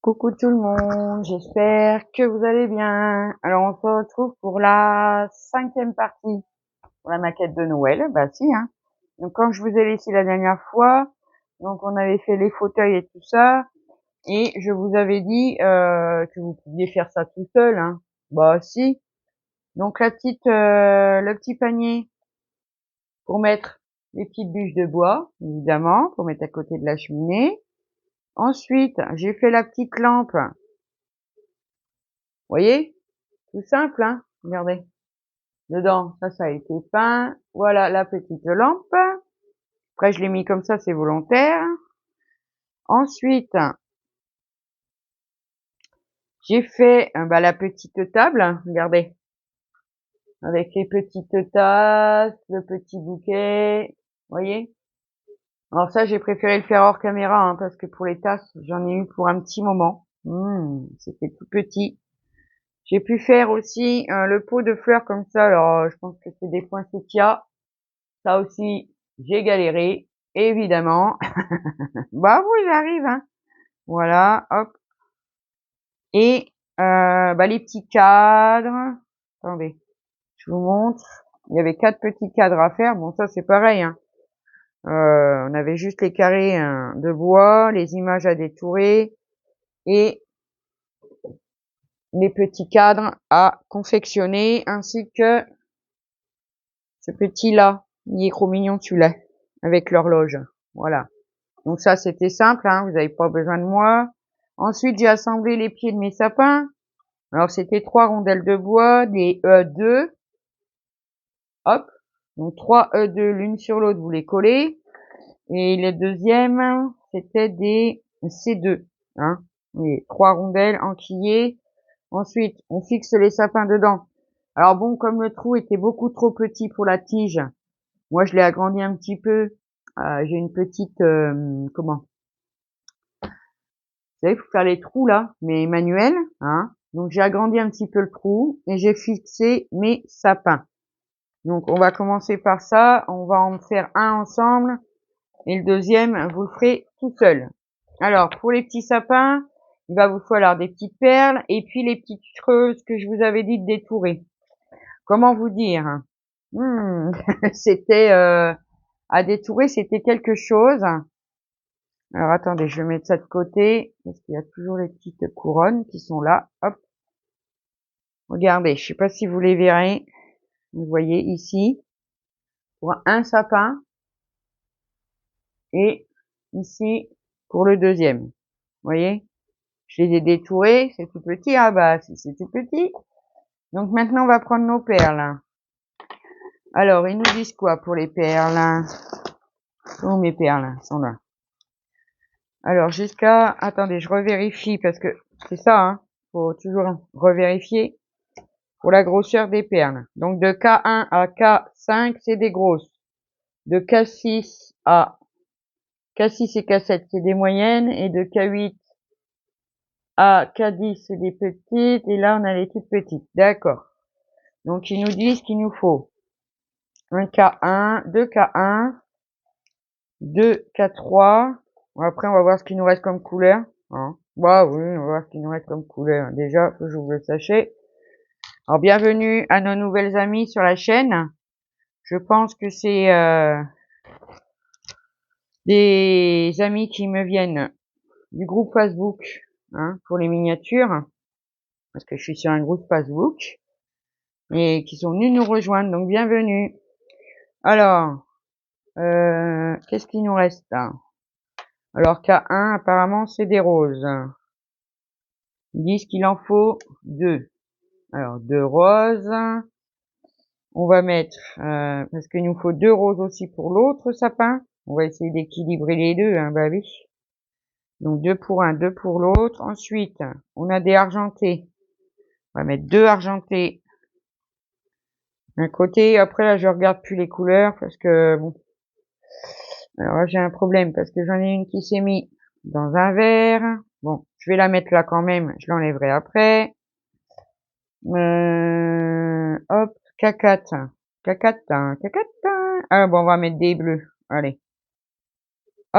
Coucou tout le monde, j'espère que vous allez bien. Alors on se retrouve pour la 5e partie pour la maquette de Noël. Bah si, hein. Donc quand je vous ai laissé la dernière fois, donc on avait fait les fauteuils et tout ça, et je vous avais dit que vous pouviez faire ça tout seul, hein. Bah si. Donc le petit panier pour mettre les petites bûches de bois, évidemment, pour mettre à côté de la cheminée. Ensuite, j'ai fait la petite lampe. Vous voyez? Tout simple, hein. Regardez. Dedans, ça a été peint. Voilà la petite lampe. Après, je l'ai mis comme ça, c'est volontaire. Ensuite, j'ai fait la petite table. Regardez. Avec les petites tasses, le petit bouquet. Voyez? Alors ça, j'ai préféré le faire hors caméra, hein, parce que pour les tasses, j'en ai eu pour un petit moment. C'était tout petit. J'ai pu faire aussi le pot de fleurs comme ça. Alors, je pense que c'est des poinsettias. Ça aussi, j'ai galéré, évidemment. Bah oui, j'arrive, hein. Voilà, hop. Et les petits cadres. Attendez, je vous montre. Il y avait 4 petits cadres à faire. Bon, ça c'est pareil, hein. On avait juste les carrés de bois, les images à détourer et les petits cadres à confectionner, ainsi que ce petit-là. Il est trop mignon celui-là, avec l'horloge. Voilà. Donc ça, c'était simple, hein, vous n'avez pas besoin de moi. Ensuite, j'ai assemblé les pieds de mes sapins. Alors, c'était 3 rondelles de bois, des E2. Hop. Donc, 3 E2 l'une sur l'autre, vous les collez. Et le deuxième, c'était des C2. Hein. Et 3 rondelles enquillées. Ensuite, on fixe les sapins dedans. Alors bon, comme le trou était beaucoup trop petit pour la tige, moi, je l'ai agrandi un petit peu. J'ai une petite, comment? Vous savez, il faut faire les trous là, mais manuels, hein. Donc j'ai agrandi un petit peu le trou et j'ai fixé mes sapins. Donc on va commencer par ça, on va en faire un ensemble et le deuxième, vous le ferez tout seul. Alors pour les petits sapins, il va vous falloir des petites perles et puis les petites creuses que je vous avais dit de détourer. Comment vous dire? C'était à détourer, c'était quelque chose. Alors attendez, je vais mettre ça de côté, parce qu'il y a toujours les petites couronnes qui sont là. Hop. Regardez, je sais pas si vous les verrez. Vous voyez ici, pour un sapin, et ici, pour le deuxième. Vous voyez? Je les ai détourés, c'est tout petit, ah bah, c'est tout petit. Donc maintenant, on va prendre nos perles. Alors, ils nous disent quoi pour les perles? Oh, mes perles sont là. Alors, attendez, je revérifie, parce que c'est ça, hein. Faut toujours revérifier. Pour la grosseur des perles. Donc de K1 à K5, c'est des grosses. De K6 à K6 et K7, c'est des moyennes. Et de K8 à K10, c'est des petites. Et là, on a les toutes petites. D'accord. Donc, ils nous disent qu'il nous faut un K1, deux K1, deux K3. Après, on va voir ce qu'il nous reste comme couleur. Hein. Bah oui, on va voir ce qu'il nous reste comme couleur. Déjà, faut que j'ouvre le sachet. Alors, bienvenue à nos nouvelles amies sur la chaîne. Je pense que c'est des amis qui me viennent du groupe Facebook, hein, pour les miniatures, parce que je suis sur un groupe Facebook, et qui sont venus nous rejoindre, donc bienvenue. Alors, qu'est-ce qu'il nous reste là? Alors K1, apparemment, c'est des roses. Ils disent qu'il en faut 2. Alors, 2 roses. On va mettre, parce qu'il nous faut 2 roses aussi pour l'autre sapin. On va essayer d'équilibrer les deux, hein, bah oui. Donc 2 pour un, 2 pour l'autre. Ensuite, on a des argentés. On va mettre 2 argentés d'un côté. Après, là, je regarde plus les couleurs parce que, bon. Alors là, j'ai un problème parce que j'en ai une qui s'est mise dans un verre. Bon, je vais la mettre là quand même. Je l'enlèverai après. Hop, K4. K4. Ah bon, on va mettre des bleus. Allez.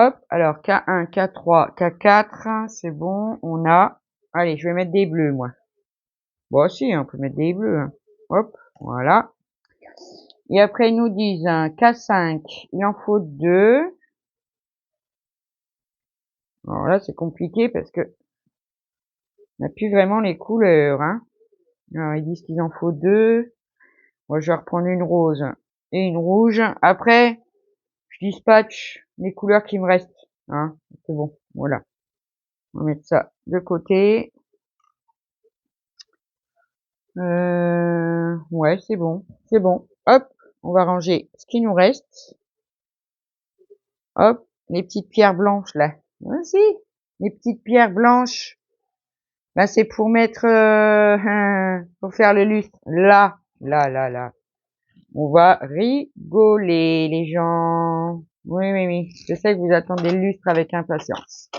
Hop, alors K1, K3, K4, c'est bon, on a. Allez, je vais mettre des bleus, moi. Bon, si, on peut mettre des bleus. Hein. Hop, voilà. Et après, ils nous disent un K5, il en faut 2. Alors là, c'est compliqué parce que on n'a plus vraiment les couleurs. Hein. Alors, ils disent qu'il en faut 2. Moi, je vais reprendre une rose et une rouge. Après, je dispatche les couleurs qui me restent. Hein. C'est bon, voilà. On va mettre ça de côté. Ouais, c'est bon. C'est bon. Hop, on va ranger ce qui nous reste. Hop, les petites pierres blanches, là. Vas-y, les petites pierres blanches. Là, c'est pour mettre, pour faire le lustre. Là, là, là, là. On va rigoler, les gens. Oui, oui, oui. Je sais que vous attendez le lustre avec impatience.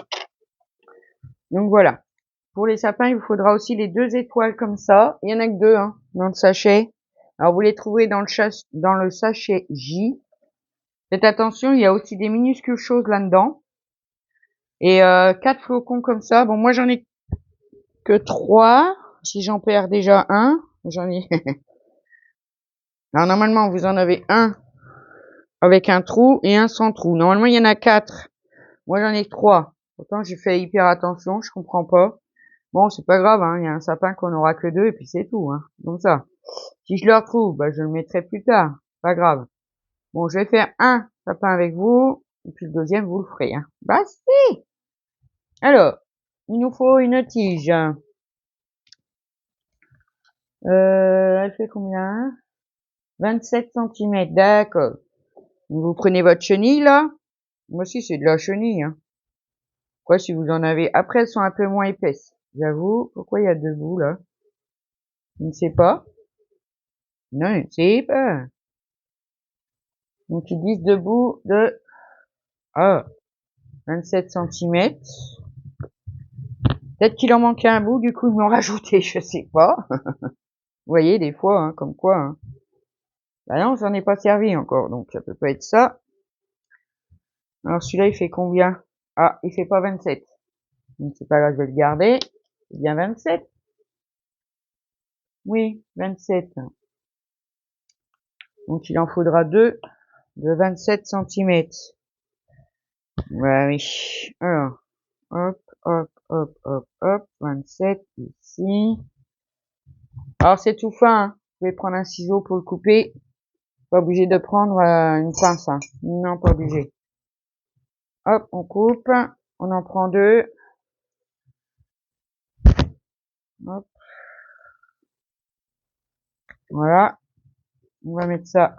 Donc voilà. Pour les sapins, il vous faudra aussi les 2 étoiles comme ça. Il y en a que 2, hein, dans le sachet. Alors, vous les trouverez dans le sachet J. Faites attention, il y a aussi des minuscules choses là-dedans. Et 4 flocons comme ça. Bon, moi, j'en ai que 3. Si j'en perds déjà un, j'en ai... Alors, normalement, vous en avez un avec un trou et un sans trou. Normalement, il y en a 4. Moi, j'en ai 3. Pourtant, j'ai fait hyper attention, je comprends pas. Bon, c'est pas grave, hein. Il y a un sapin qu'on aura que 2 et puis c'est tout, hein. Comme ça. Si je le retrouve, bah, je le mettrai plus tard. Pas grave. Bon, je vais faire un sapin avec vous, et puis le deuxième, vous le ferez, hein. Bah, si! Alors, il nous faut une tige. Elle fait combien? 27 cm, d'accord. Vous prenez votre chenille, là. Moi aussi, c'est de la chenille, hein. Quoi, si vous en avez... Après, elles sont un peu moins épaisses. J'avoue. Pourquoi il y a 2 bouts, là? Je ne sais pas. Non, je ne sais pas. Donc, ils disent 2 bouts de... Ah, 27 cm. Peut-être qu'il en manquait un bout, du coup, ils m'ont rajouté, je sais pas. Vous voyez, des fois, hein, comme quoi, hein. Bah non, j'en ai pas servi encore, donc ça peut pas être ça. Alors, celui-là, il fait combien? Ah, il fait pas 27. Donc, c'est pas grave, je vais le garder. C'est bien 27. Oui, 27. Donc, il en faudra 2 de 27 cm. Ouais, oui. Alors, hop, hop, hop, hop, hop, 27 ici. Alors, c'est tout fin, hein. Vous pouvez prendre un ciseau pour le couper. Pas obligé de prendre une pince, hein. Non, pas obligé. Hop, on coupe. On en prend 2. Hop. Voilà. On va mettre ça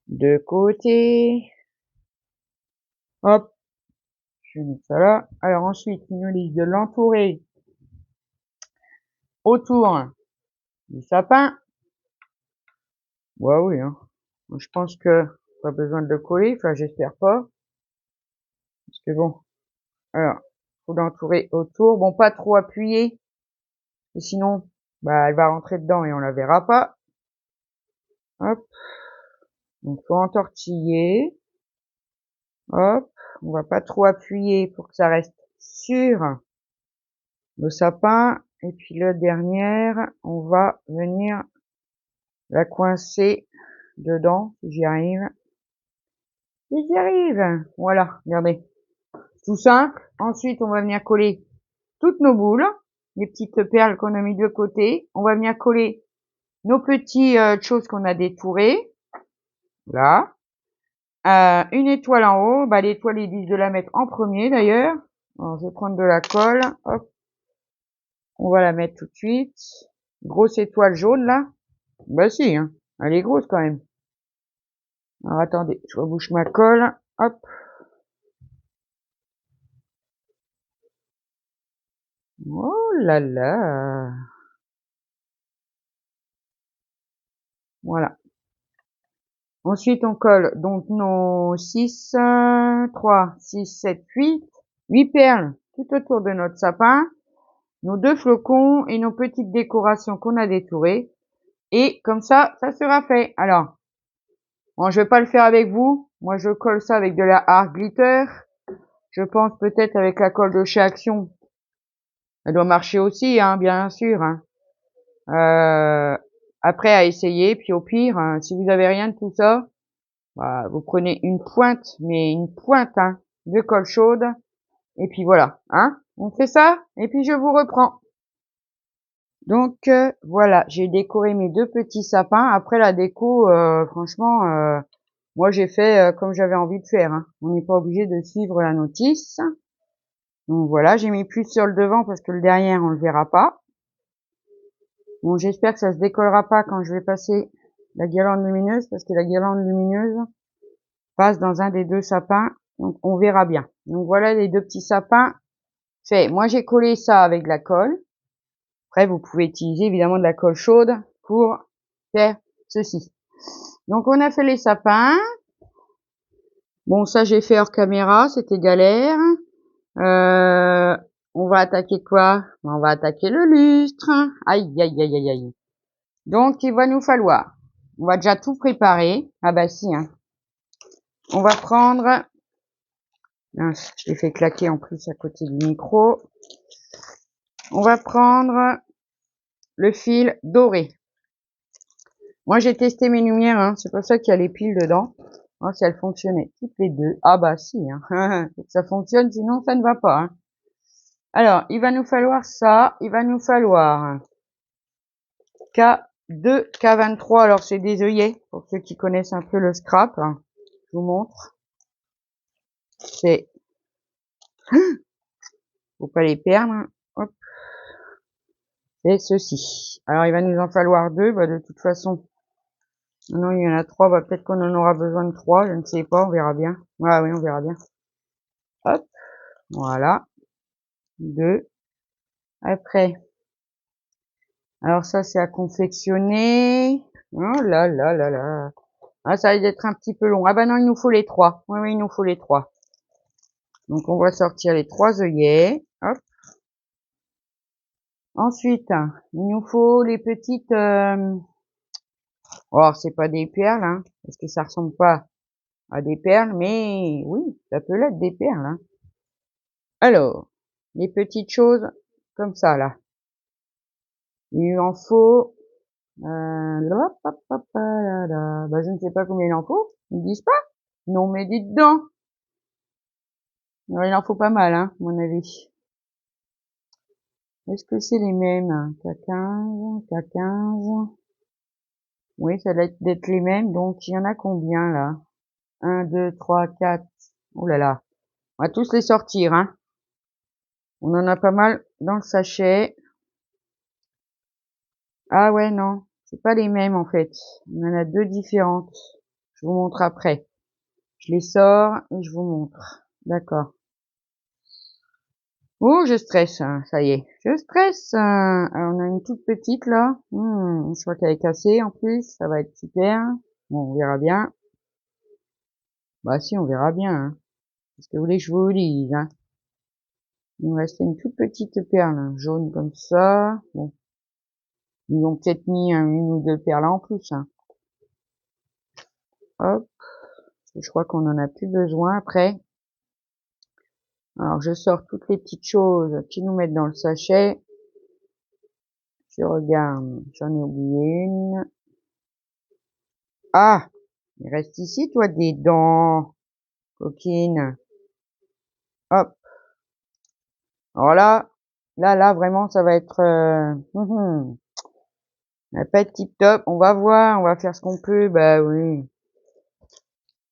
de côté. Hop. Je vais mettre ça là. Alors ensuite, il nous dit de l'entourer autour du sapin. Ouais, oui, hein. Je pense que pas besoin de le coller. Enfin, j'espère pas. Parce que bon. Alors, faut l'entourer autour. Bon, pas trop appuyer. Et sinon, bah, elle va rentrer dedans et on la verra pas. Hop. Donc, faut entortiller. Hop. On va pas trop appuyer pour que ça reste sur le sapin. Et puis, la dernière, on va venir la coincer dedans, si j'y arrive. Si j'y arrive. Voilà, regardez. Tout simple. Ensuite, on va venir coller toutes nos boules. Les petites perles qu'on a mis de côté. On va venir coller nos petites choses qu'on a détourées. Là. Une étoile en haut. Bah, l'étoile, ils disent de la mettre en premier, d'ailleurs. Alors, je vais prendre de la colle. Hop. On va la mettre tout de suite. Grosse étoile jaune, là. Bah, si, hein. Elle est grosse, quand même. Alors, attendez. Je rebouche ma colle. Hop. Oh là là. Voilà. Ensuite, on colle donc nos 6, 3, 6, 7, 8 perles tout autour de notre sapin, nos 2 flocons et nos petites décorations qu'on a détourées. Et comme ça, ça sera fait. Alors, bon, je vais pas le faire avec vous, Moi, je colle ça avec de la art glitter. Je pense peut-être avec la colle de chez Action. Elle doit marcher aussi, hein, bien sûr. Hein. Après, à essayer. Puis au pire, hein, si vous avez rien de tout ça, bah, vous prenez une pointe, mais une pointe hein, de colle chaude. Et puis voilà. Hein. On fait ça. Et puis je vous reprends. Donc voilà, j'ai décoré mes 2 petits sapins. Après la déco, franchement, moi j'ai fait comme j'avais envie de faire. Hein. On n'est pas obligé de suivre la notice. Donc voilà, j'ai mis plus sur le devant parce que le derrière on le verra pas. Bon, j'espère que ça se décollera pas quand je vais passer la guirlande lumineuse parce que la guirlande lumineuse passe dans un des 2 sapins. Donc on verra bien. Donc voilà les 2 petits sapins faits. Moi j'ai collé ça avec de la colle. Après, vous pouvez utiliser évidemment de la colle chaude pour faire ceci. Donc, on a fait les sapins. Bon, ça, j'ai fait hors caméra, c'était galère. On va attaquer quoi? On va attaquer le lustre. Aïe, aïe, aïe, aïe, aïe. Donc, il va nous falloir, on va déjà tout préparer. Ah bah si, hein. On va prendre, mince, je l'ai fait claquer en plus à côté du micro. On va prendre le fil doré. Moi, j'ai testé mes lumières, hein. C'est pas ça qu'il y a les piles dedans. Oh, si elles fonctionnaient toutes les 2. Ah bah si, hein. Faut que ça fonctionne, sinon ça ne va pas. Hein. Alors, il va nous falloir ça. Il va nous falloir K2, K23. Alors, c'est des œillets, pour ceux qui connaissent un peu le scrap. Hein. Je vous montre. C'est... Faut pas les perdre. Hein. Hop. Et ceci. Alors, il va nous en falloir 2. Bah, de toute façon... Non, il y en a 3. Bah, peut-être qu'on en aura besoin de 3. Je ne sais pas. On verra bien. Ah oui, on verra bien. Hop. Voilà. 2. Après. Alors ça, c'est à confectionner. Oh là là là là. Ah, ça va être un petit peu long. Ah bah non, il nous faut les 3. Oui, oui, il nous faut les 3. Donc, on va sortir les 3 œillets. Hop. Ensuite, il nous faut les petites... Oh, c'est pas des perles, hein, parce que ça ressemble pas à des perles, mais oui, ça peut l'être des perles. Hein. Alors, les petites choses comme ça, là. Il en faut... Bah, je ne sais pas combien il en faut. Ils me disent pas. Non, mais dites donc. Il en faut pas mal, hein, à mon avis. Est-ce que c'est les mêmes? K15, K15. Oui, ça doit être les mêmes. Donc, il y en a combien, là? 1, 2, 3, 4. Oh là là. On va tous les sortir, hein. On en a pas mal dans le sachet. Ah ouais, non. C'est pas les mêmes, en fait. On en a 2 différentes. Je vous montre après. Je les sors et je vous montre. D'accord. Oh, je stresse, hein, ça y est. Je stresse. Alors, on a une toute petite là. Je crois qu'elle est cassée en plus. Ça va être super. Bon, on verra bien. Bah si, on verra bien. Hein. Qu'est-ce que vous voulez que je vous dise hein. Il nous restait une toute petite perle hein, jaune comme ça. Bon, ils ont peut-être mis une ou 2 perles en plus. Hein. Hop. Je crois qu'on en a plus besoin après. Alors, je sors toutes les petites choses qui nous mettent dans le sachet. Je regarde. J'en ai oublié une. Ah! Il reste ici, toi, des dents, coquine. Hop. Alors là, vraiment, ça va être... ça va pas être tip top. On va voir, on va faire ce qu'on peut. Bah oui.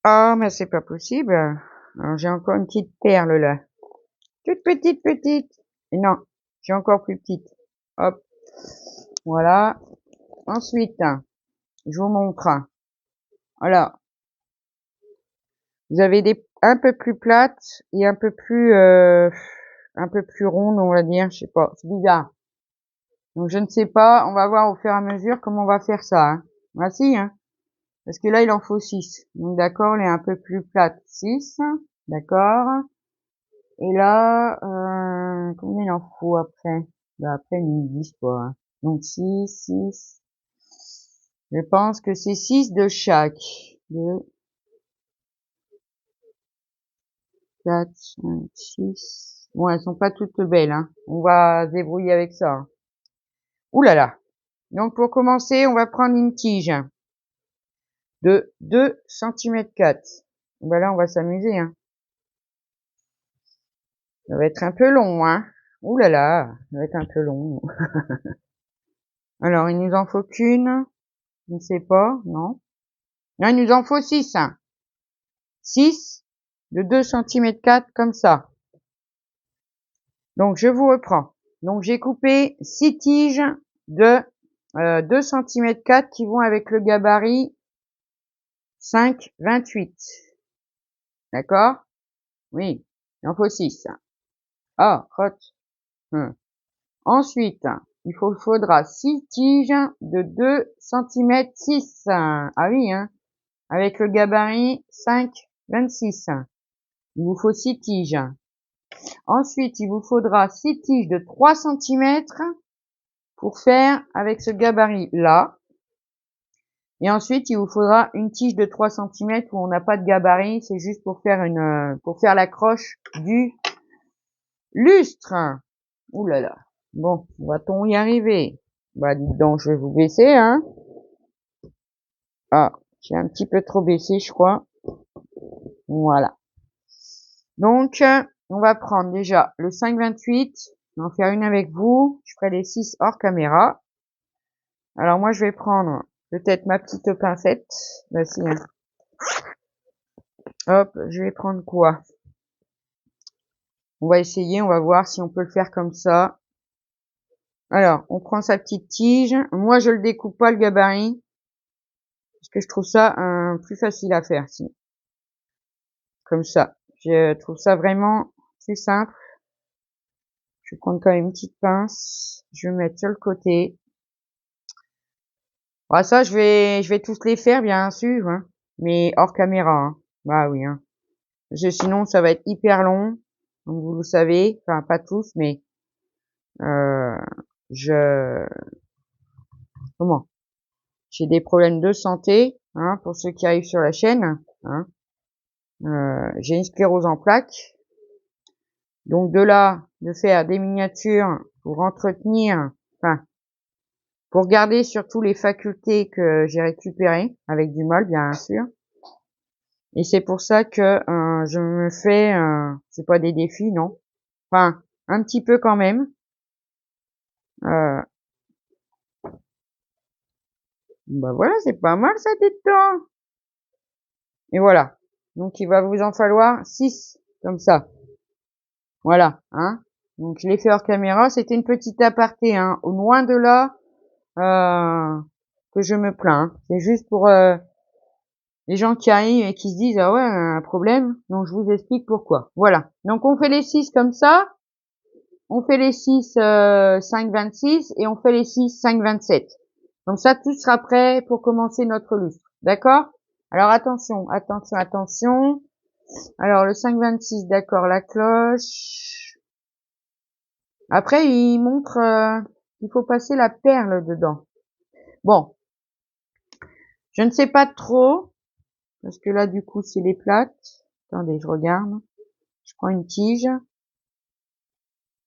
Ah, mais c'est pas possible. Alors, j'ai encore une petite perle, là. Toute petite, petite. Et non, j'ai encore plus petite. Hop. Voilà. Ensuite, je vous montre. Voilà. Vous avez des un peu plus plates et un peu plus rondes, on va dire. Je sais pas. C'est bizarre. Donc je ne sais pas, on va voir au fur et à mesure comment on va faire ça. Hein. Voici, hein. Parce que là, il en faut 6. Donc d'accord, elle est un peu plus plate. 6. D'accord. Et là, combien il en faut après? Bah, après, ils me disent pas. Hein. Donc 6, 6. Je pense que c'est 6 de chaque. 2, 4, 5, 6. Bon, elles sont pas toutes belles, hein. On va se débrouiller avec ça, hein. Ouh là là. Donc, pour commencer, on va prendre une tige de 2 cm 4. Ben là, on va s'amuser, hein. Ça va être un peu long, hein. Ouh là là, ça va être un peu long. Alors, il nous en faut qu'une. Je ne sais pas, non. Non, il nous en faut 6, hein. 6 de 2 cm 4 comme ça. Donc, je vous reprends. Donc, j'ai coupé 6 tiges de 2 cm 4 qui vont avec le gabarit 5,28. D'accord? Oui, il en faut 6. Ah, crotte. Ensuite, il faudra 6 tiges de 2 cm 6. Ah oui, hein, avec le gabarit 5,26. Il vous faut 6 tiges. Ensuite, il vous faudra 6 tiges de 3 cm pour faire avec ce gabarit-là. Et ensuite, il vous faudra une tige de 3 cm où on n'a pas de gabarit, c'est juste pour faire l'accroche du lustre. Ouh là là. Bon, va-t-on y arriver? Bah, dites donc, je vais vous baisser, hein. Ah, j'ai un petit peu trop baissé, je crois. Voilà. Donc, on va prendre déjà le 5,28. Je vais en faire une avec vous. Je ferai les 6 hors caméra. Alors, moi, je vais prendre peut-être ma petite pincette. Bah, si, hein. Hop, je vais prendre quoi? On va essayer, on va voir si on peut le faire comme ça. Alors, on prend sa petite tige. Moi, je le découpe pas le gabarit. Parce que je trouve ça plus facile à faire, sinon. Comme ça. Je trouve ça vraiment plus simple. Je vais prendre quand même une petite pince. Je vais mettre sur le côté. Ah, ça, je vais tous les faire, bien sûr, hein. Mais hors caméra, hein. Bah oui, hein. Parce que sinon, ça va être hyper long. Donc, vous le savez. Enfin, pas tous, mais, euh, je, comment? J'ai des problèmes de santé, hein, pour ceux qui arrivent sur la chaîne, hein. J'ai une sclérose en plaques. Donc, de là, de faire des miniatures pour entretenir, enfin, pour garder surtout les facultés que j'ai récupérées, avec du mal, bien sûr. Et c'est pour ça que je me fais, c'est pas des défis, non. Enfin, un petit peu quand même. Euh, bah voilà, c'est pas mal ça, temps. Et voilà. Donc il va vous en falloir 6 comme ça. Voilà, hein. Donc je l'ai fait hors caméra. C'était une petite aparté, hein. Au loin de là, que je me plains, hein. C'est juste pour les gens qui arrivent et qui se disent ah ouais, un problème. Donc je vous explique pourquoi. Voilà. Donc on fait les 6 comme ça. On fait les 6 5,26 et on fait les 6 5,27. Donc ça, tout sera prêt pour commencer notre lustre. D'accord? Alors attention, attention, attention. Alors le 5,26, d'accord, la cloche. Après, il montre qu'il faut passer la perle dedans. Bon, je ne sais pas trop, parce que là, du coup, c'est les plates. Attendez, je regarde. Je prends une tige.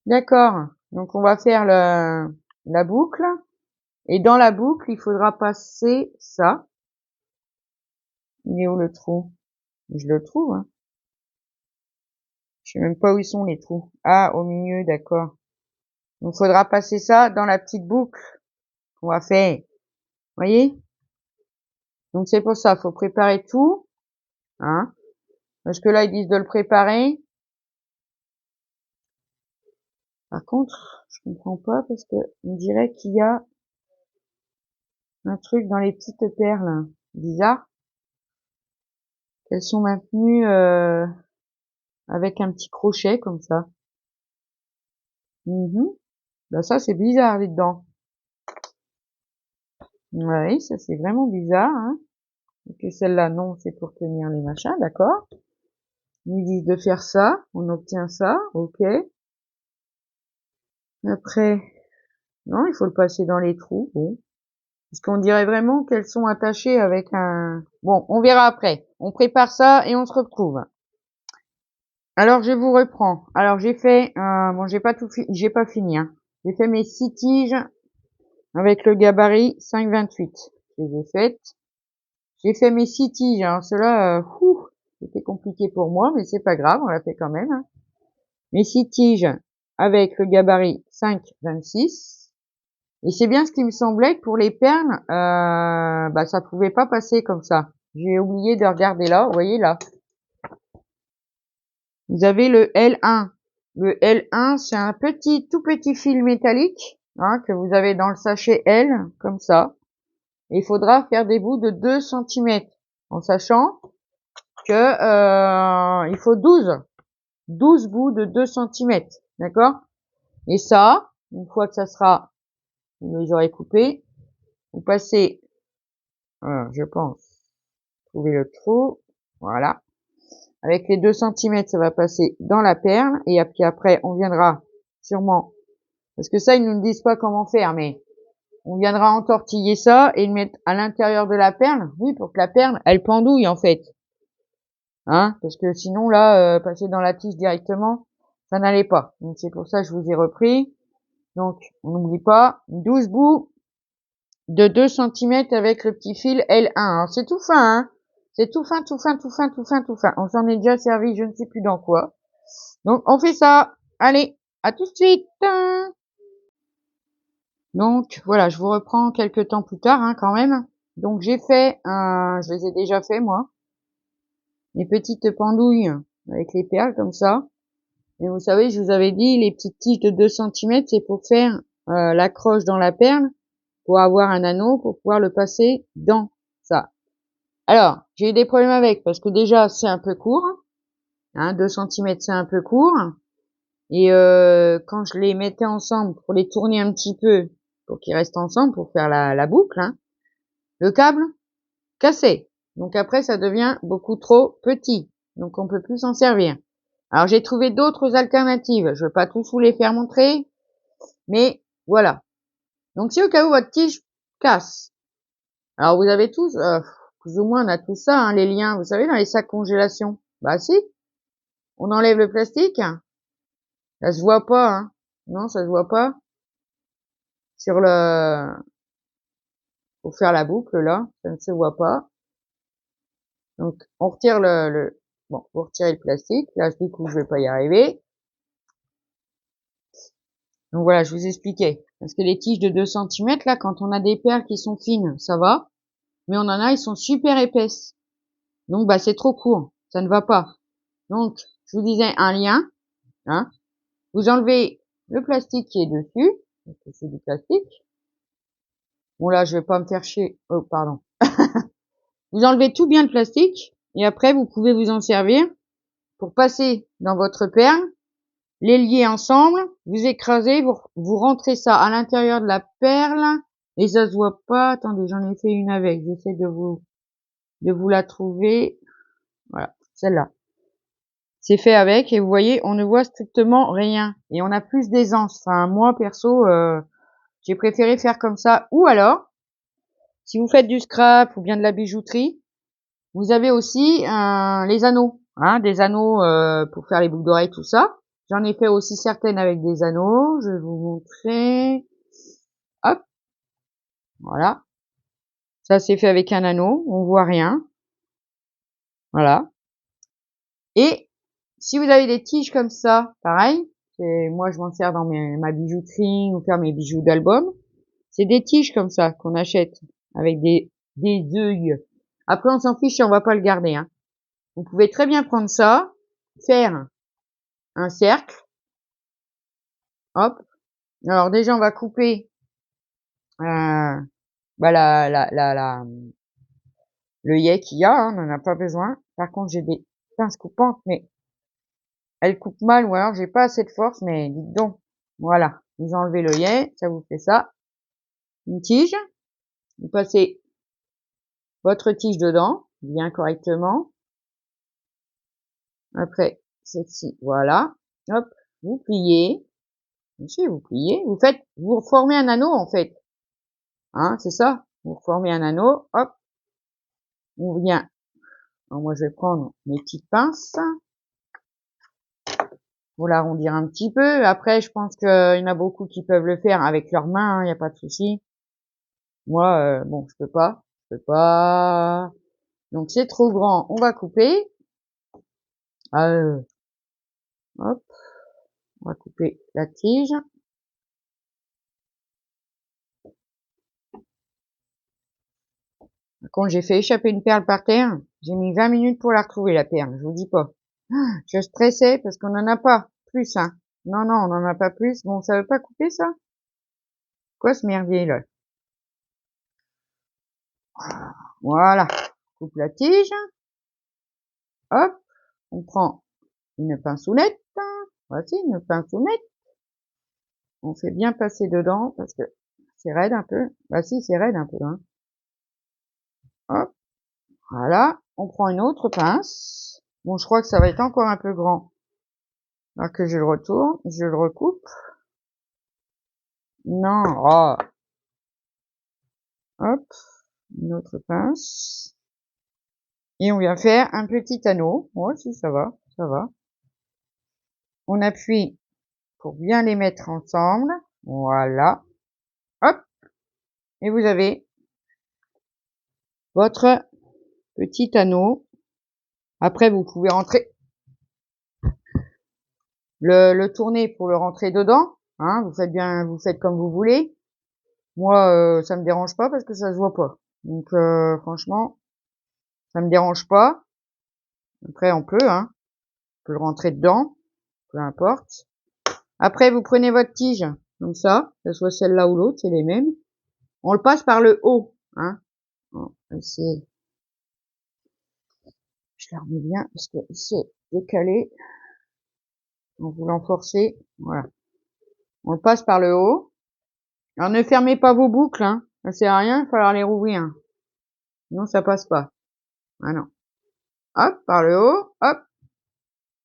D'accord. Donc, on va faire la boucle. Et dans la boucle, il faudra passer ça. Il est où le trou? Je le trouve, hein. Je sais même pas où ils sont les trous. Ah, au milieu, d'accord. Donc, il faudra passer ça dans la petite boucle qu'on va faire. Voyez? Donc, c'est pour ça, faut préparer tout, hein. Parce que là, ils disent de le préparer. Par contre, je comprends pas parce que on dirait qu'il y a un truc dans les petites perles. Bizarre. Elles sont maintenues, avec un petit crochet comme ça. Bah ça, c'est bizarre, là-dedans. Oui, ça, c'est vraiment bizarre, hein. Et que celle-là, non, c'est pour tenir les machins, d'accord. Ils disent de faire ça. On obtient ça, ok. Après, non, il faut le passer dans les trous, bon. Parce qu'on dirait vraiment qu'elles sont attachées avec un... Bon, on verra après. On prépare ça et on se retrouve. Alors je vous reprends. Alors j'ai fait, bon j'ai pas fini, hein. J'ai fait mes 6 tiges avec le gabarit 5,28. Je les ai faites. J'ai fait mes 6 tiges, alors cela, c'était compliqué pour moi, mais c'est pas grave, on l'a fait quand même, hein. Mes 6 tiges avec le gabarit 5,26. Et c'est bien ce qui me semblait que pour les perles, bah ça pouvait pas passer comme ça. J'ai oublié de regarder là, vous voyez là. Vous avez le L1. Le L1, c'est un tout petit fil métallique, hein, que vous avez dans le sachet L, comme ça. Et il faudra faire des bouts de 2 centimètres, en sachant que il faut 12 bouts de 2 centimètres, d'accord? Et ça, une fois que ça sera, vous les aurez coupés, vous passez, je pense, trouver le trou, voilà. Avec les 2 centimètres, ça va passer dans la perle, et puis après, on viendra sûrement, parce que ça, ils nous disent pas comment faire, mais on viendra entortiller ça et le mettre à l'intérieur de la perle, oui, pour que la perle, elle pendouille, en fait. Hein, parce que sinon, là, passer dans la tige directement, ça n'allait pas. Donc, c'est pour ça que je vous ai repris. Donc, on n'oublie pas, 12 bouts de 2 centimètres avec le petit fil L1. Alors, c'est tout fin, hein. C'est tout fin, tout fin, tout fin, tout fin, tout fin. On s'en est déjà servi, je ne sais plus dans quoi. Donc, on fait ça. Allez, à tout de suite. Donc, voilà, je vous reprends quelques temps plus tard, hein, quand même. Donc, j'ai fait, je les ai déjà fait, moi, les petites pendouilles avec les perles, comme ça. Et vous savez, je vous avais dit, les petites tiges de 2 centimètres, c'est pour faire l'accroche dans la perle, pour avoir un anneau, pour pouvoir le passer dans ça. Alors, j'ai eu des problèmes avec, parce que déjà, c'est un peu court. Hein, 2 centimètres, c'est un peu court. Et quand je les mettais ensemble, pour les tourner un petit peu, pour qu'ils restent ensemble, pour faire la boucle, hein, le câble cassé. Donc après, ça devient beaucoup trop petit. Donc on peut plus s'en servir. Alors j'ai trouvé d'autres alternatives. Je ne vais pas tous vous les faire montrer, mais voilà. Donc si au cas où votre tige casse, alors vous avez tous, plus ou moins on a tout ça, hein, les liens, vous savez, dans les sacs congélation. Bah si, on enlève le plastique, ça se voit pas, hein. Non, ça se voit pas. Sur le, pour faire la boucle là, ça ne se voit pas. Donc on retire bon, vous retirez le plastique. Là du coup je vais pas y arriver. Donc voilà, je vous expliquais. Parce que les tiges de 2 centimètres, là, quand on a des perles qui sont fines, ça va. Mais on en a, ils sont super épaisses. Donc, bah, c'est trop court. Ça ne va pas. Donc, je vous disais un lien, hein. Vous enlevez le plastique qui est dessus. Parce que c'est du plastique. Bon, là, je vais pas me faire chier. Oh, pardon. Vous enlevez tout bien le plastique. Et après, vous pouvez vous en servir pour passer dans votre perle, les lier ensemble, vous écrasez, vous rentrez ça à l'intérieur de la perle, et ça se voit pas. Attendez, j'en ai fait une avec. J'essaie de vous la trouver. Voilà, celle-là. C'est fait avec, et vous voyez, on ne voit strictement rien. Et on a plus d'aisance. Enfin, moi, perso, j'ai préféré faire comme ça. Ou alors, si vous faites du scrap ou bien de la bijouterie, vous avez aussi les anneaux. Hein, des anneaux pour faire les boucles d'oreilles, tout ça. J'en ai fait aussi certaines avec des anneaux. Je vais vous montrer. Hop, voilà. Ça, c'est fait avec un anneau. On voit rien. Voilà. Et si vous avez des tiges comme ça, pareil. Moi, je m'en sers dans ma bijouterie ou faire mes bijoux d'album. C'est des tiges comme ça qu'on achète avec des œils. Après, on s'en fiche si on va pas le garder, hein. Vous pouvez très bien prendre ça, faire un cercle. Hop. Alors déjà, on va couper bah le yé qu'il y a, hein, on n'en a pas besoin. Par contre, j'ai des pinces coupantes, mais elles coupent mal, ou alors j'ai pas assez de force, mais dites donc. Voilà. Vous enlevez le yé, ça vous fait ça. Une tige. Vous passez votre tige dedans, bien correctement. Après, celle-ci, voilà. Hop. Vous pliez. Ici, vous pliez. Vous formez un anneau, en fait. Hein, c'est ça. Vous formez un anneau. Hop. On vient. Alors moi, je vais prendre mes petites pinces. Faut l'arrondir un petit peu. Après, je pense qu'il y en a beaucoup qui peuvent le faire avec leurs mains, il y a pas de souci. Moi, bon, je peux pas. Donc c'est trop grand, on va couper. Hop, on va couper la tige. Quand j'ai fait échapper une perle par terre, j'ai mis 20 minutes pour la retrouver, la perle, je vous dis pas. Je stressais parce qu'on n'en a pas plus, hein. Non, non, on n'en a pas plus. Bon, ça veut pas couper, ça? Quoi, ce merdier, là? Voilà. Coupe la tige. Hop. On prend une pinceonnette. Voici, une pinceonnette. On fait bien passer dedans parce que c'est raide un peu. Bah si, c'est raide un peu, hein. Hop. Voilà. On prend une autre pince. Bon, je crois que ça va être encore un peu grand. Alors que je le retourne, je le recoupe. Non, oh. Hop. Une autre pince. Et on vient faire un petit anneau. Ouais, si, ça va, ça va. On appuie pour bien les mettre ensemble. Voilà. Hop. Et vous avez votre petit anneau. Après, vous pouvez rentrer le tourner pour le rentrer dedans. Hein, vous faites comme vous voulez. Moi, ça me dérange pas parce que ça se voit pas. Donc, franchement, ça me dérange pas. Après, on peut, hein. On peut le rentrer dedans. Peu importe. Après, vous prenez votre tige. Comme ça. Que ce soit celle-là ou l'autre, c'est les mêmes. On le passe par le haut, hein. Bon, je la remets bien parce que c'est décalé. En voulant forcer, voilà. On le passe par le haut. Alors ne fermez pas vos boucles, hein. Ça sert à rien, il va falloir les rouvrir. Sinon ça passe pas. Ah non. Hop, par le haut, hop.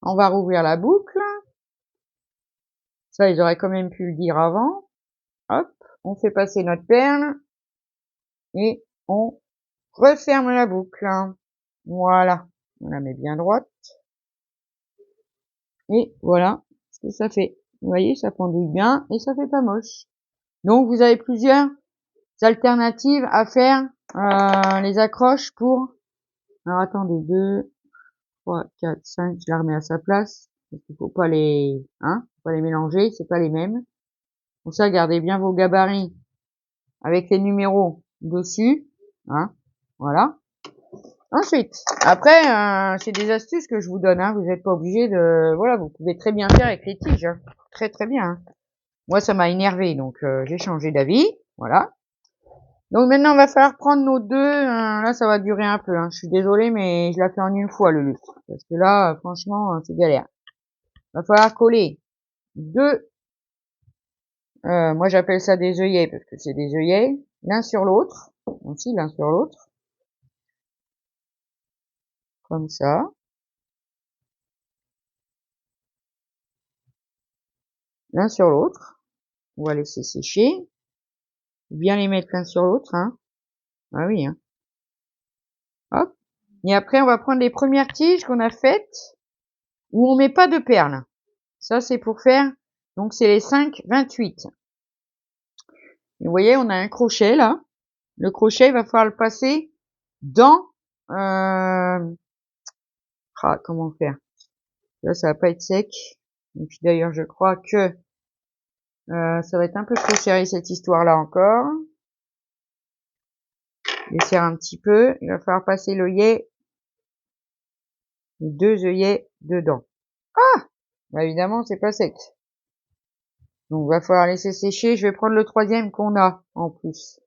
On va rouvrir la boucle. Ça, ils auraient quand même pu le dire avant. Hop, on fait passer notre perle. Et on referme la boucle. Voilà. On la met bien droite. Et voilà ce que ça fait. Vous voyez, ça pendouille bien et ça fait pas moche. Donc vous avez plusieurs alternatives à faire les accroches pour... Alors attendez, 2, 3, 4, 5, je la remets à sa place. Parce qu'il faut pas les... Hein, faut pas les mélanger, c'est pas les mêmes. Pour ça, gardez bien vos gabarits avec les numéros dessus. Hein, voilà. Ensuite, après, c'est des astuces que je vous donne. Hein, vous n'êtes pas obligé de... Voilà, vous pouvez très bien faire avec les tiges. Hein. Très très bien. Hein. Moi, ça m'a énervé, donc j'ai changé d'avis. Voilà. Donc maintenant, il va falloir prendre nos deux. Là, ça va durer un peu. Hein. Je suis désolée, mais je la fais en une fois, le luxe. Parce que là, franchement, c'est galère. Il va falloir coller deux. Moi, j'appelle ça des œillets parce que c'est des œillets. L'un sur l'autre. Aussi, l'un sur l'autre. Comme ça. L'un sur l'autre. On va laisser sécher. Bien les mettre l'un sur l'autre. Hein. Ah oui. Hein. Hop. Et après, on va prendre les premières tiges qu'on a faites où on met pas de perles. Ça, c'est pour faire, donc c'est les 5,28. Et vous voyez, on a un crochet là. Le crochet, il va falloir le passer dans... comment faire? Là, ça va pas être sec. Et puis d'ailleurs, je crois que ça va être un peu trop serré cette histoire-là encore. Je vais serrer un petit peu. Il va falloir passer l'œillet, les deux œillets dedans. Ah! Bah, évidemment, c'est pas sec. Donc, il va falloir laisser sécher. Je vais prendre le troisième qu'on a en plus.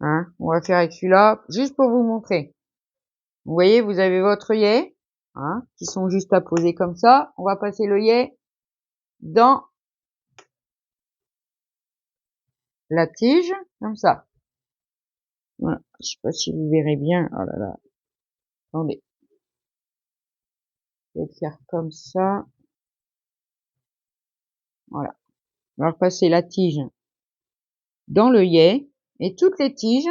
Hein, on va faire avec celui-là, juste pour vous montrer. Vous voyez, vous avez votre œillet, hein, qui sont juste à poser comme ça. On va passer l'œillet dans la tige, comme ça. Voilà. Je sais pas si vous verrez bien. Oh là là. Attendez. Je vais le faire comme ça. Voilà. On va repasser la tige dans l'œillet. Et toutes les tiges,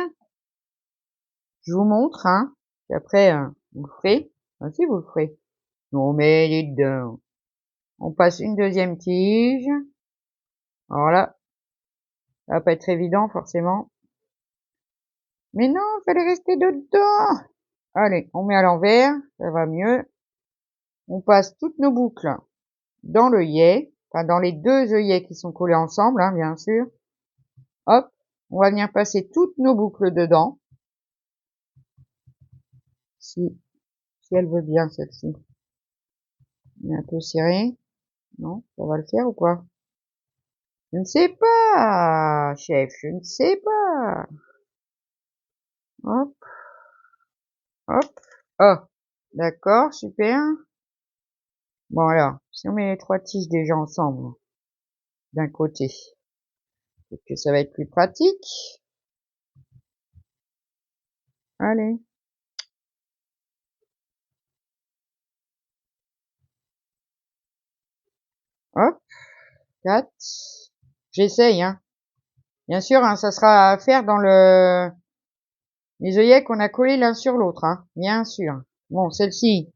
je vous montre, hein. Et après, vous le ferez. Ah si, vous le ferez. Non, mais il est dedans. On passe une deuxième tige. Alors là, ça va pas être évident forcément. Mais non, il fallait rester dedans. Allez, on met à l'envers, ça va mieux. On passe toutes nos boucles dans l'œillet, enfin dans les deux œillets qui sont collés ensemble, hein, bien sûr. Hop, on va venir passer toutes nos boucles dedans. Si elle veut bien, celle-ci. On est un peu serré. Non, ça va le faire ou quoi? Je ne sais pas, chef, je ne sais pas. Hop, hop. Oh, d'accord, super. Bon alors, si on met les trois tiges déjà ensemble, d'un côté, peut-être que ça va être plus pratique. Allez. Hop, 4. J'essaye, hein. Bien sûr, hein, ça sera à faire dans les œillets qu'on a collés l'un sur l'autre, hein. Bien sûr. Bon, celle-ci,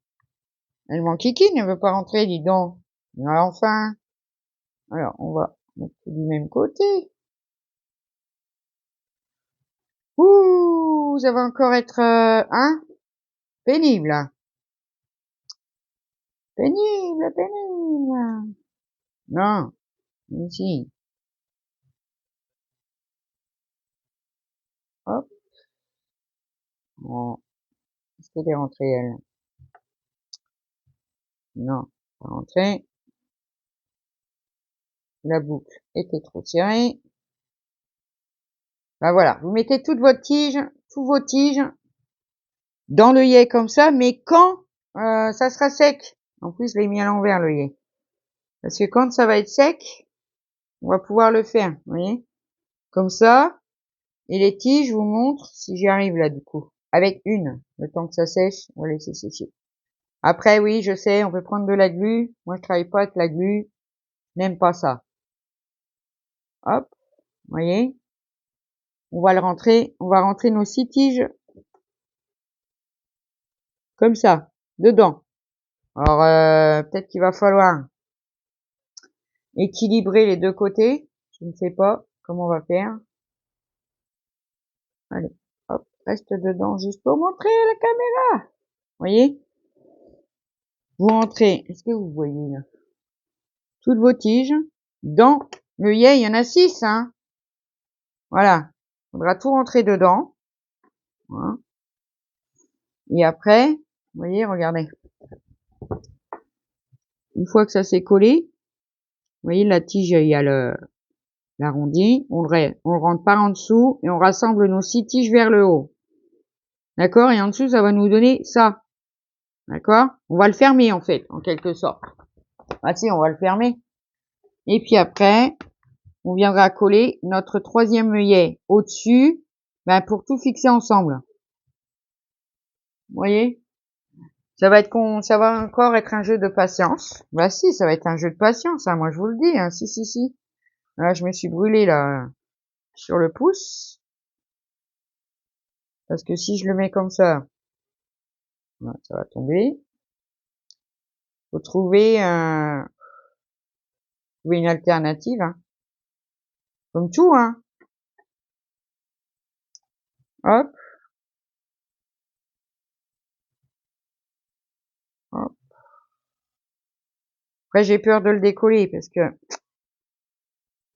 elle m'enquiquine, elle veut pas rentrer, dis donc. Alors, enfin. Alors, on va mettre du même côté. Ouh, ça va encore être, hein, pénible. Pénible, pénible. Non, ici. Hop. Bon. Est-ce qu'elle est rentrée, elle? Non, pas rentrée. La boucle était trop serrée. Ben voilà, vous mettez toutes vos tiges, tous vos tiges dans l'œillet comme ça, mais quand ça sera sec. En plus, je l'ai mis à l'envers l'œillet. Parce que quand ça va être sec, on va pouvoir le faire, vous voyez. Comme ça. Et les tiges, je vous montre si j'y arrive là, du coup. Avec une. Le temps que ça sèche, on va laisser sécher. Après, oui, je sais, on peut prendre de la glu. Moi, je travaille pas avec la glu. Je n'aime pas ça. Hop. Vous voyez. On va rentrer nos 6 tiges. Comme ça. Dedans. Alors, peut-être qu'il va falloir équilibrer les deux côtés. Je ne sais pas comment on va faire. Allez, hop, reste dedans juste pour montrer à la caméra. Vous voyez? Vous rentrez, est-ce que vous voyez là? Toutes vos tiges dans l'œillet, il y en a 6, hein. Voilà. Il faudra tout rentrer dedans. Voilà. Et après, vous voyez, regardez. Une fois que ça s'est collé, vous voyez, la tige, il y a l'arrondi. On le rentre par en dessous et on rassemble nos 6 tiges vers le haut. D'accord? Et en dessous, ça va nous donner ça. D'accord? On va le fermer, en fait, en quelque sorte. Ah si, on va le fermer. Et puis après, on viendra coller notre troisième œillet au-dessus, ben, pour tout fixer ensemble. Vous voyez? Ça va encore être un jeu de patience. Bah si, ça va être un jeu de patience, hein, moi je vous le dis, hein. Si, si, si. Là, je me suis brûlée, là, sur le pouce. Parce que si je le mets comme ça, ça va tomber. Faut trouver une alternative, hein. Comme tout, hein. Hop. Hop. Après, j'ai peur de le décoller parce que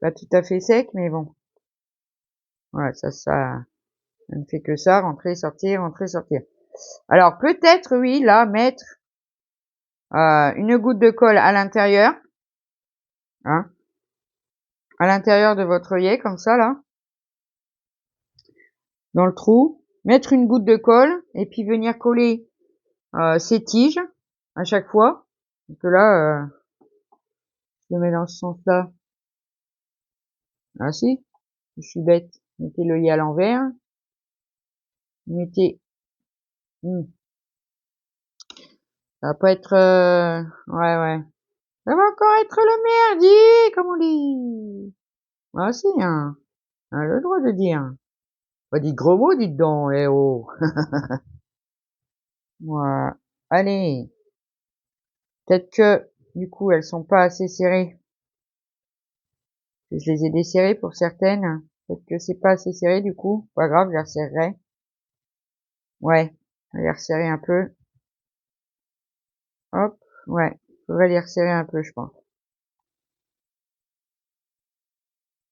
pas tout à fait sec, mais bon. Voilà, ça ne fait que ça, rentrer, sortir, rentrer, sortir. Alors, peut-être, oui, là, mettre une goutte de colle à l'intérieur, hein, à l'intérieur de votre œillet, comme ça, là, dans le trou, mettre une goutte de colle, et puis venir coller ces tiges à chaque fois. Donc là, je le mets dans ce sens-là. Ah si, je suis bête. Mettez l'œillet à l'envers. Mettez... Ça va pas être... Ouais, ouais. Ça va encore être le merdier, comme on dit. Ah si, hein. On a le droit de dire. Pas dit gros mots, dites donc, eh oh. Voilà. Allez. Peut-être que du coup, elles sont pas assez serrées. Je les ai desserrées pour certaines. Peut-être que c'est pas assez serré, du coup. Pas grave, je les resserrerai. Ouais, je vais les resserrer un peu. Hop, ouais. Faudrait les resserrer un peu, je pense.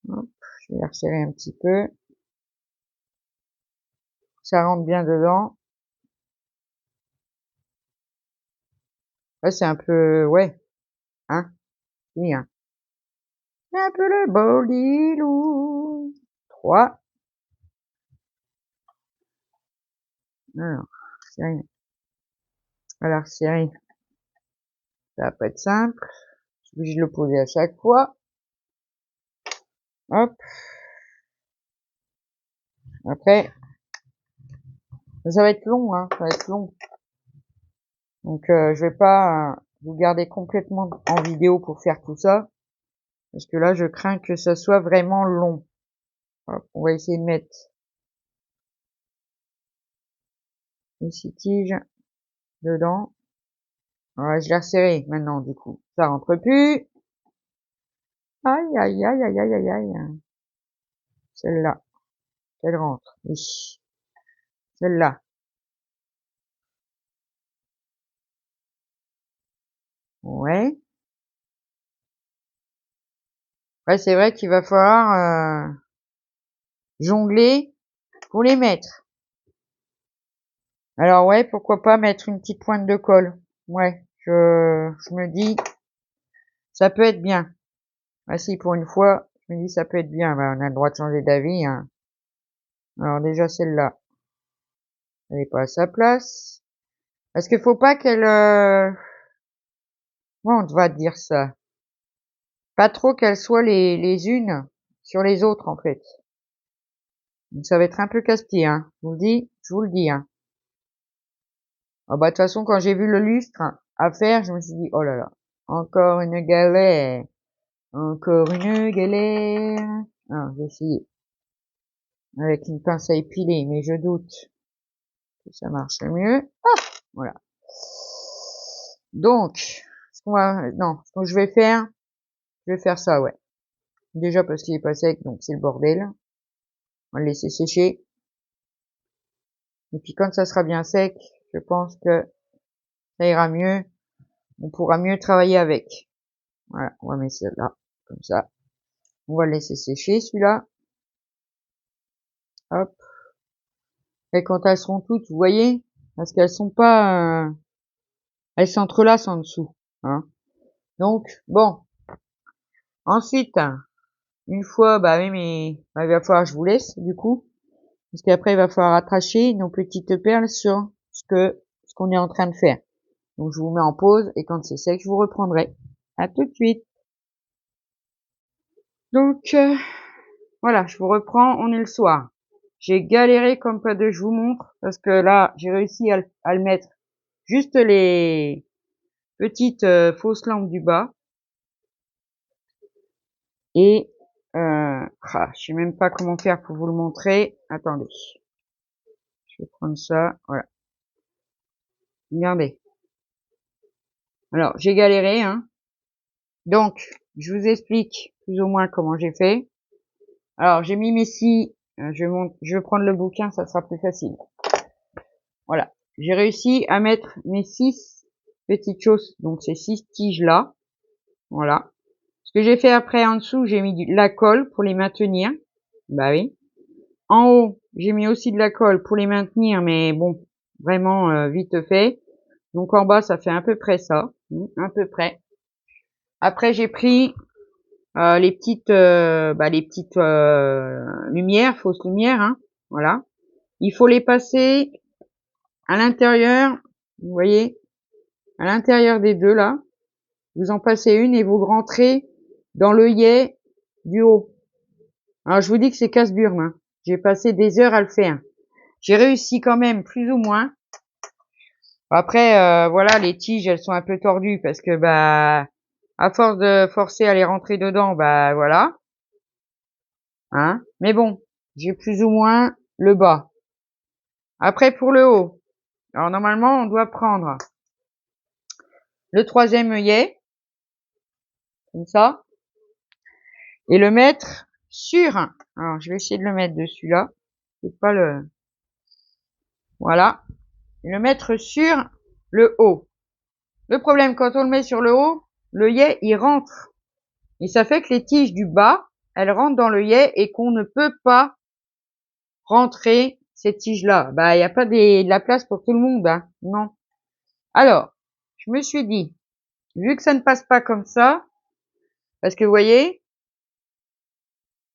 Hop, je vais les resserrer un petit peu. Ça rentre bien dedans. Ouais, c'est un peu, ouais, hein, oui, hein. C'est un peu le bol loup. 3. Alors, serrer. Alors, serrer. Ça va pas être simple. Je suis obligé de le poser à chaque fois. Hop. Après, ça va être long, hein, ça va être long. Donc, je vais pas vous garder complètement en vidéo pour faire tout ça. Parce que là, je crains que ça soit vraiment long. Hop, on va essayer de mettre une scie tige dedans. Voilà, je l'ai resserré maintenant, du coup. Ça rentre plus. Aïe, aïe, aïe, aïe, aïe, aïe, aïe. Celle-là, elle rentre. Oui. Celle-là. Ouais. Ouais, c'est vrai qu'il va falloir jongler pour les mettre. Alors ouais, pourquoi pas mettre une petite pointe de colle. Ouais, je me dis, ça peut être bien. Ah si, pour une fois, je me dis ça peut être bien. Bah, on a le droit de changer d'avis, hein. Alors déjà celle-là, elle est pas à sa place. Parce qu'il faut pas qu'elle... Comment on va dire ça? Pas trop qu'elles soient les unes sur les autres, en fait. Donc ça va être un peu casse-pied, hein. Je vous le dis, hein. Ah bah de toute façon, quand j'ai vu le lustre à faire, je me suis dit, oh là là, encore une galère. Encore une galère. Ah, j'ai essayé. Avec une pince à épiler, mais je doute que ça marche mieux. Ah, voilà. Donc, ce que je vais faire ça, ouais. Déjà parce qu'il est pas sec, donc c'est le bordel. On va le laisser sécher. Et puis quand ça sera bien sec, je pense que ça ira mieux. On pourra mieux travailler avec. Voilà, on va mettre celle-là, comme ça. On va le laisser sécher, celui-là. Hop. Et quand elles seront toutes, vous voyez, parce qu'elles sont pas, elles s'entrelacent en dessous, hein. Donc, bon. Ensuite, une fois, bah oui, mais bah, il va falloir que je vous laisse, du coup. Parce qu'après, il va falloir attacher nos petites perles sur ce qu'on est en train de faire. Donc, je vous mets en pause et quand c'est sec, je vous reprendrai. À tout de suite. Donc, voilà, je vous reprends. On est le soir. J'ai galéré comme pas deux, je vous montre. Parce que là, j'ai réussi à le mettre juste les petites fausses lampes du bas. Et, je sais même pas comment faire pour vous le montrer. Attendez. Je vais prendre ça. Voilà. Regardez. Alors, j'ai galéré, hein. Donc, je vous explique plus ou moins comment j'ai fait. Alors, j'ai mis mes scies. Je vais prendre le bouquin, ça sera plus facile. Voilà. J'ai réussi à mettre mes 6 petites choses, donc ces 6 tiges-là. Voilà. Ce que j'ai fait après en dessous, j'ai mis de la colle pour les maintenir. Bah oui. En haut, j'ai mis aussi de la colle pour les maintenir, mais bon, vraiment vite fait. Donc en bas, ça fait à peu près ça. À peu près. Après, j'ai pris les petites lumières, fausses lumières, hein. Voilà. Il faut les passer à l'intérieur, vous voyez, à l'intérieur des deux là. Vous en passez une et vous rentrez dans l'œillet du haut. Alors je vous dis que c'est casse-burne, hein. J'ai passé des heures à le faire. J'ai réussi quand même plus ou moins. Après voilà, les tiges elles sont un peu tordues parce que bah à force de forcer à les rentrer dedans, bah voilà. Hein. Mais bon, j'ai plus ou moins le bas. Après pour le haut. Alors normalement on doit prendre le troisième œillet. comme ça, et le mettre sur, alors je vais essayer de le mettre dessus là, c'est pas le, voilà, et le mettre sur le haut. Le problème, quand on le met sur le haut, l'œillet il rentre, et ça fait que les tiges du bas, elles rentrent dans l'œillet et qu'on ne peut pas rentrer ces tiges-là. Bah, il n'y a pas de la place pour tout le monde, hein. Non. Alors, je me suis dit, vu que ça ne passe pas comme ça, parce que vous voyez,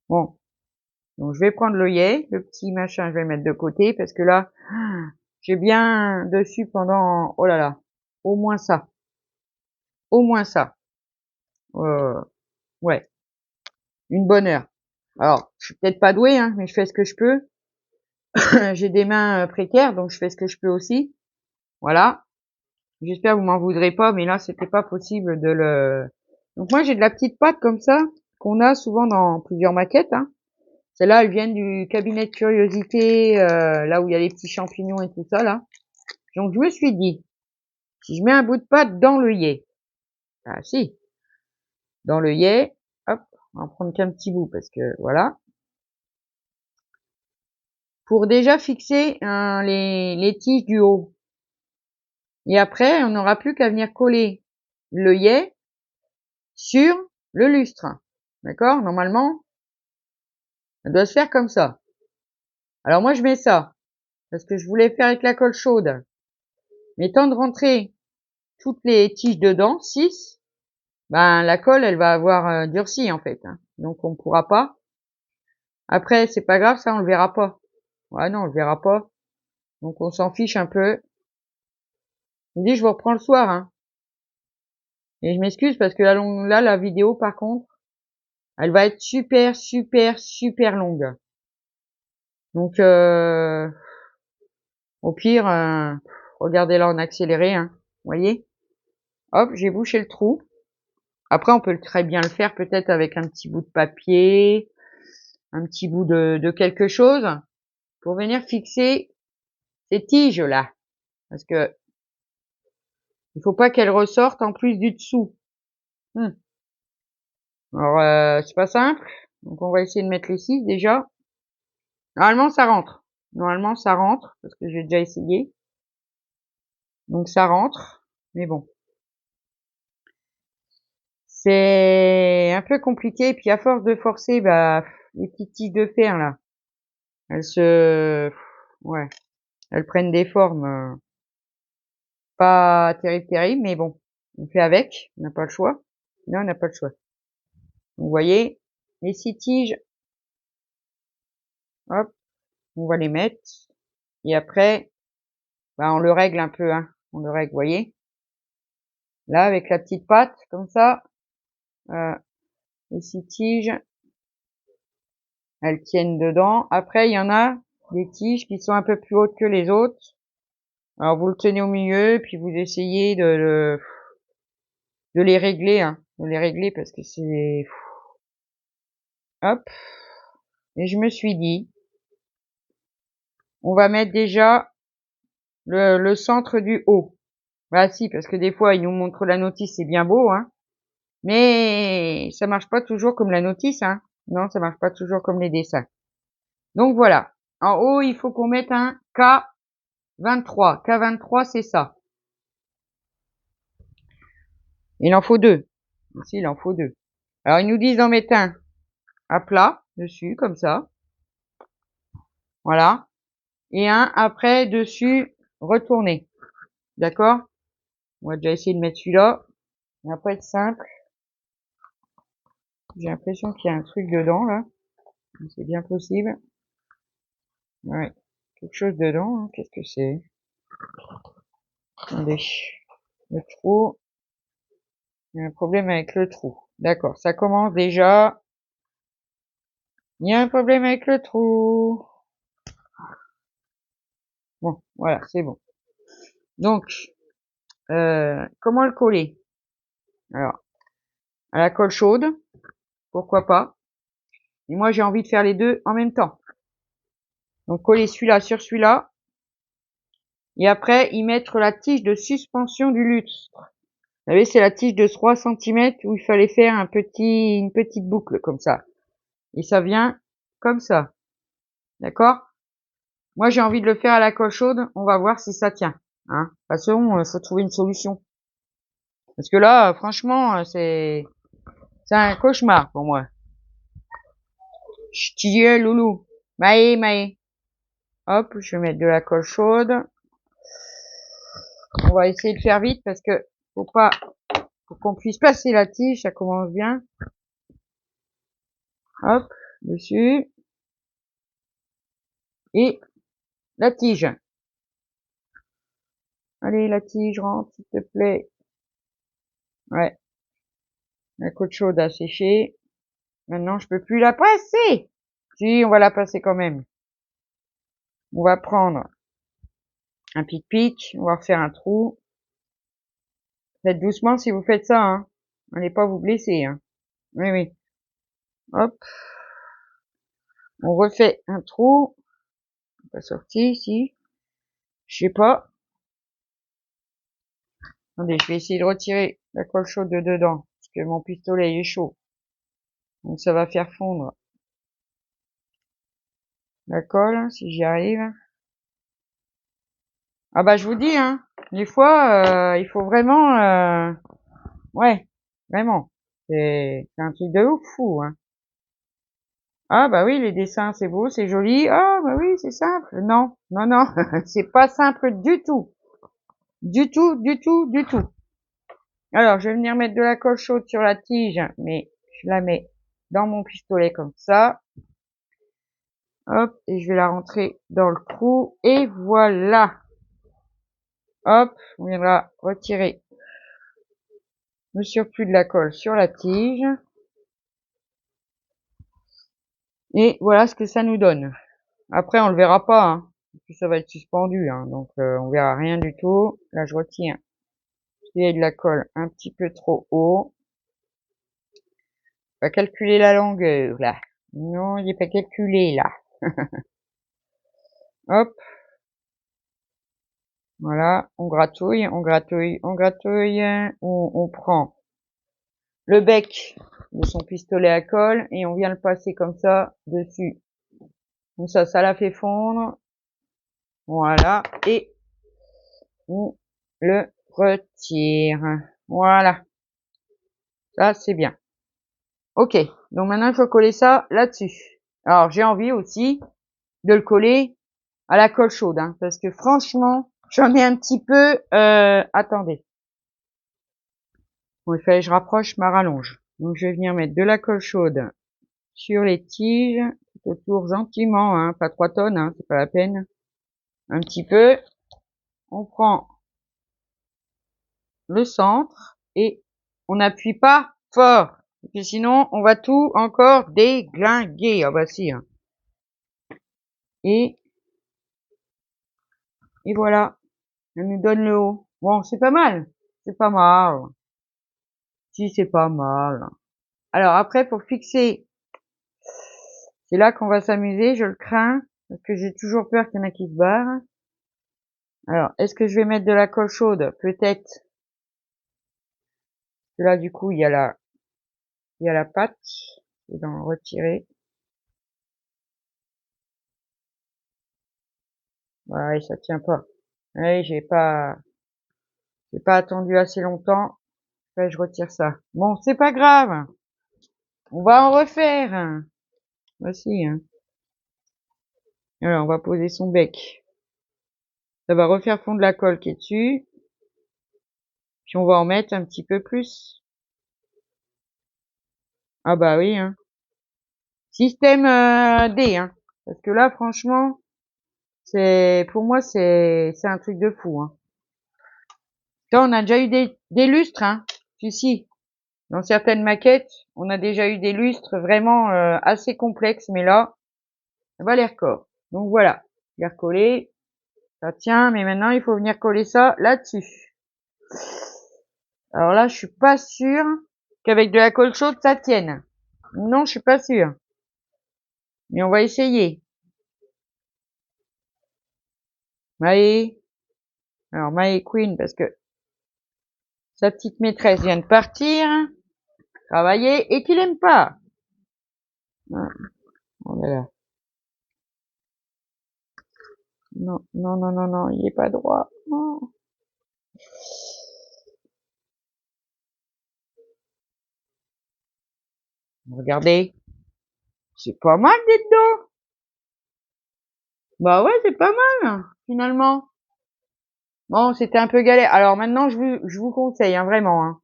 bon, donc je vais prendre l'œillet, le petit machin, je vais le mettre de côté, parce que là, j'ai bien dessus pendant, oh là là, au moins ça. Au moins ça. Ouais, une bonne heure. Alors, je suis peut-être pas douée, hein, mais je fais ce que je peux. J'ai des mains précaires, donc je fais ce que je peux aussi. Voilà. J'espère que vous m'en voudrez pas, mais là, c'était pas possible de le... Donc moi, j'ai de la petite pâte comme ça, qu'on a souvent dans plusieurs maquettes, hein. Celles-là, elles viennent du cabinet de curiosité, là où il y a les petits champignons et tout ça, là. Donc je me suis dit, si je mets un bout de pâte dans l'œillet, ah si, dans l'œillet, hop, on va en prendre qu'un petit bout, parce que voilà. Pour déjà fixer les tiges du haut. Et après, on n'aura plus qu'à venir coller l'œillet sur le lustre. D'accord? Normalement, ça doit se faire comme ça. Alors moi, je mets ça, parce que je voulais faire avec la colle chaude. Mais tant de rentrer toutes les tiges dedans, 6, ben la colle, elle va avoir durci en fait, hein. Donc on ne pourra pas. Après, c'est pas grave, ça on le verra pas. Ouais, non, on le verra pas. Donc on s'en fiche un peu. Je me dis, je vous reprends le soir, hein. Et je m'excuse parce que là, la vidéo, par contre, elle va être super, super, super longue. Donc, au pire, regardez-la en accéléré, hein. Vous voyez? Hop, j'ai bouché le trou. Après, on peut très bien le faire peut-être avec un petit bout de papier, un petit bout de quelque chose, pour venir fixer ces tiges-là. Parce que il faut pas qu'elles ressortent en plus du dessous. Alors, c'est pas simple. Donc, on va essayer de mettre les 6 déjà. Normalement, ça rentre. Normalement, ça rentre, parce que j'ai déjà essayé. Donc, ça rentre. Mais bon. C'est un peu compliqué. Et puis, à force de forcer, bah, les petites tiges de fer, là, elles ouais, elles prennent des formes pas terribles, mais bon. On fait avec. On n'a pas le choix. Non, on n'a pas le choix. Donc, vous voyez, les 6 tiges, hop, on va les mettre. Et après, bah, on le règle un peu, hein. On le règle, vous voyez. Là, avec la petite patte, comme ça, les 6 tiges, elles tiennent dedans. Après, il y en a des tiges qui sont un peu plus hautes que les autres. Alors, vous le tenez au milieu, puis vous essayez de les régler, hein. De les régler parce que c'est... Hop. Et je me suis dit, on va mettre déjà le centre du haut. Bah si, parce que des fois, ils nous montrent la notice, c'est bien beau, hein. Mais ça marche pas toujours comme la notice, hein. Non, ça marche pas toujours comme les dessins. Donc voilà. En haut, il faut qu'on mette un K23. K23, c'est ça. Il en faut 2. Ici, il en faut 2. Alors, ils nous disent d'en mettre un à plat, dessus, comme ça. Voilà. Et un après, dessus, retourné. D'accord? On va déjà essayer de mettre celui-là. Ça va pas être simple. J'ai l'impression qu'il y a un truc dedans, là. C'est bien possible. Ouais. Quelque chose dedans, hein. Qu'est-ce que c'est? Attendez. Le trou. Il y a un problème avec le trou. D'accord. Ça commence déjà. Il y a un problème avec le trou. Bon, voilà, c'est bon. Donc, comment le coller? Alors, à la colle chaude, pourquoi pas. Et moi, j'ai envie de faire les deux en même temps. Donc, coller celui-là sur celui-là. Et après, y mettre la tige de suspension du lustre. Vous savez, c'est la tige de 3 cm où il fallait faire une petite boucle comme ça. Et ça vient comme ça. D'accord? Moi, j'ai envie de le faire à la colle chaude. On va voir si ça tient. Hein. De toute façon, faut trouver une solution. Parce que là, franchement, c'est un cauchemar pour moi. Ch'ti, loulou. Maë, Maë. Hop, je vais mettre de la colle chaude. On va essayer de faire vite parce que faut qu'on puisse passer la tige, ça commence bien. Hop, dessus. Et la tige. Allez, la tige, rentre, s'il te plaît. Ouais. La colle chaude a séché. Maintenant, je peux plus la passer. Si, on va la passer quand même. On va prendre un pic-pic. On va refaire un trou. Faites doucement si vous faites ça, hein. N'allez pas vous blesser, hein. Oui, oui. Hop. On refait un trou. Pas sorti ici. Je sais pas. Attendez, je vais essayer de retirer la colle chaude de dedans. Parce que mon pistolet il est chaud. Donc ça va faire fondre la colle, si j'y arrive. Ah bah je vous dis, hein. Des fois, il faut vraiment... ouais, vraiment. C'est un truc de ouf fou, hein. Ah bah oui, les dessins, c'est beau, c'est joli. Ah bah oui, c'est simple. Non, non, non, c'est pas simple du tout. Du tout, du tout, du tout. Alors, je vais venir mettre de la colle chaude sur la tige, mais je la mets dans mon pistolet comme ça. Hop, et je vais la rentrer dans le trou. Et voilà. Hop, on viendra retirer le surplus de la colle sur la tige. Et voilà ce que ça nous donne. Après, on le verra pas, hein. Puis ça va être suspendu, hein. Donc on verra rien du tout. Là, je retiens. Il y a de la colle un petit peu trop haut. On va calculer la longueur, là. Non, il n'est pas calculé, là. Hop. Voilà, on gratouille, on gratouille, on gratouille. On prend le bec de son pistolet à colle et on vient le passer comme ça dessus. Donc ça la fait fondre. Voilà, et on le retire. Voilà, ça c'est bien. Ok, donc maintenant il faut coller ça là-dessus. Alors j'ai envie aussi de le coller à la colle chaude, hein, parce que franchement, j'en ai un petit peu... attendez. Bon, il fallait que je rapproche ma rallonge. Donc je vais venir mettre de la colle chaude sur les tiges, tout autour gentiment, hein, pas 3 tonnes, hein, c'est pas la peine. Un petit peu. On prend le centre et on n'appuie pas fort. Parce que sinon, on va tout encore déglinguer. Ah bah si. Hein. Et voilà. Ça nous donne le haut. Bon, c'est pas mal. C'est pas mal. Si, c'est pas mal. Alors après, pour fixer, c'est là qu'on va s'amuser. Je le crains. Parce que j'ai toujours peur qu'il y en a qui se barrent. Alors, est-ce que je vais mettre de la colle chaude? Peut-être. Là, du coup, il y a la pâte. Je vais en retirer. Ouais, ça tient pas. Ouais, j'ai pas attendu assez longtemps. Ouais, je retire ça. Bon, c'est pas grave. On va en refaire. Voici, hein. Alors, on va poser son bec. Ça va refaire fondre la colle qui est dessus. Puis on va en mettre un petit peu plus. Ah bah oui, hein. Système D, hein. Parce que là, franchement, pour moi, c'est un truc de fou, hein. Là, on a déjà eu des lustres, hein. Si. Dans certaines maquettes, on a déjà eu des lustres vraiment assez complexes, mais là, ça va les records. Donc voilà, je vais recoller. Ça tient, mais maintenant, il faut venir coller ça là-dessus. Alors là, je suis pas sûre qu'avec de la colle chaude, ça tienne. Non, je suis pas sûre. Mais on va essayer. Maë. Alors, Maë Queen, parce que sa petite maîtresse vient de partir, travailler, et qu'il aime pas. Oh là là. Non, non, non, non, non, il est pas droit. Non. Regardez. C'est pas mal, dites-donc. Bah ouais, c'est pas mal, finalement. Bon, c'était un peu galère. Alors maintenant, je vous conseille, hein, vraiment, hein,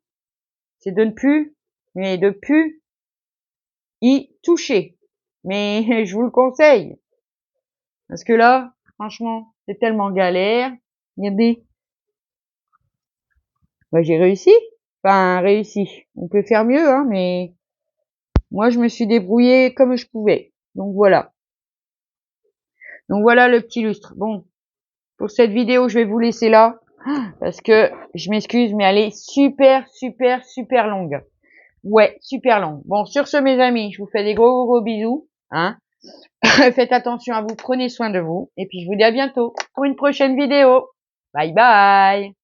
c'est de ne plus, mais de plus y toucher. Mais je vous le conseille. Parce que là, franchement, c'est tellement galère. Regardez. Bah, j'ai réussi. Enfin, réussi. On peut faire mieux, hein, mais moi, je me suis débrouillée comme je pouvais. Donc voilà. Donc voilà le petit lustre. Bon, pour cette vidéo, je vais vous laisser là. Parce que, je m'excuse, mais elle est super, super, super longue. Ouais, super longue. Bon, sur ce, mes amis, je vous fais des gros, gros bisous. Hein. Faites attention à vous, prenez soin de vous. Et puis, je vous dis à bientôt pour une prochaine vidéo. Bye bye.